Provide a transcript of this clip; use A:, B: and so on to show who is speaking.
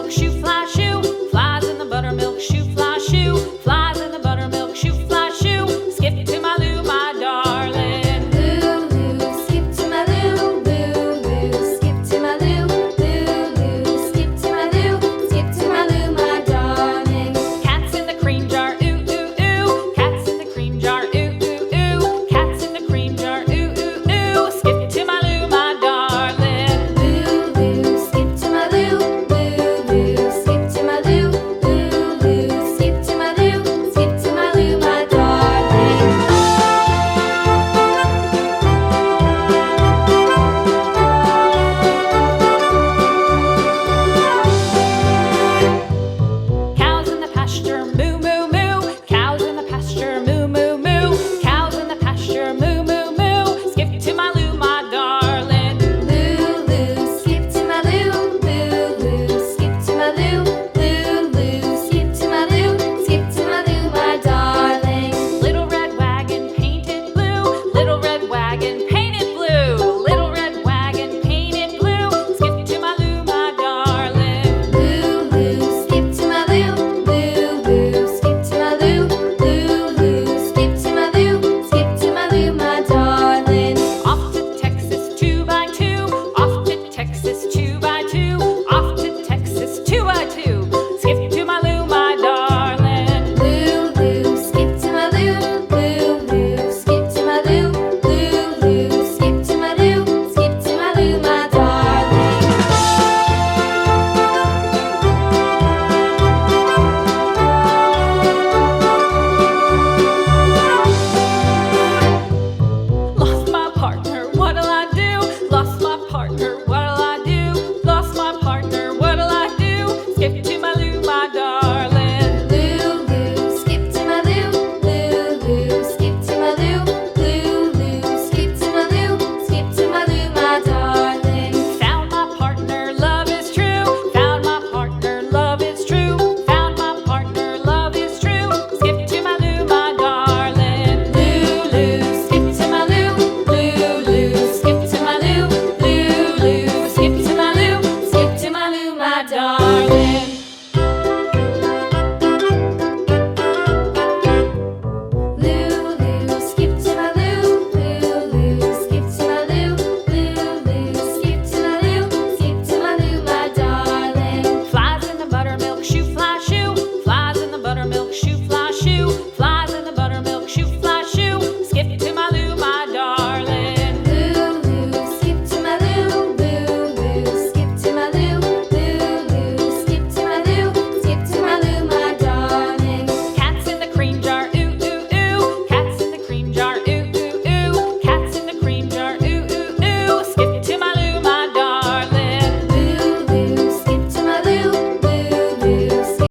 A: buttermilk shoe, fly shoe. Flies in the buttermilk shoe, fly shoe. Flies in the buttermilk shoe, fly shoe. Skip to my Lou, my darling.
B: Lou, skip to my Lou, Lou, skip to my Lou, Lou, skip to my Lou, skip to my Lou, my darling.
A: Cats in the cream jar, ooh, ooh, ooh. Cats in the cream jar, ooh, ooh, ooh. Cats in the cream jar, ooh, ooh, ooh. Skip to my Lou, my darling.
B: Lou, skip to my Lou, Lou, skip to my Lou, Lou, skip to my Lou, skip to my Lou, my darling.
A: Cows in the pasture, moo, moo, moo. Cows in the pasture, moo, moo, moo. Cows in the pasture, moo, moo, moo. Skip to my Lou, my darling.
B: Lou, skip to my Lou, Lou, skip to my Lou, Lou, skip to my Lou, skip to my Lou, my darling.
A: Little red wagon painted blue. Little red wagon painted blue. Little red wagon painted blue. Skip to my Lou, my darling.
B: Lou, skip to my Lou, Lou, skip to my Lou, Lou, skip to my Lou, skip to my Lou, my darling.
A: Off to Texas 2x2. Off to Texas 2x2. Off to Texas 2x2. Skip to my Lou, my darling.
B: Lou, skip to my Lou, Lou, skip to my Lou, Lou, skip to my Lou, skip to my Lou, my darling.
A: Lost my partner, what'll I do? Lost my partner, what'll I do? Lost my partner, what'll I do? Skip to my Lou, my darling.
B: Lou, skip to my Lou, Lou, skip to my Lou, Lou, skip to my Lou, skip to my Lou, my darling.
A: Found my partner, love is true. Found my partner, love is true. Found my partner, love is true. Skip to my Lou, my darling.
B: Lou, skip to my Lou, Lou, skip to my Lou, Lou, skip to my Lou, skip to my Lou, my darling.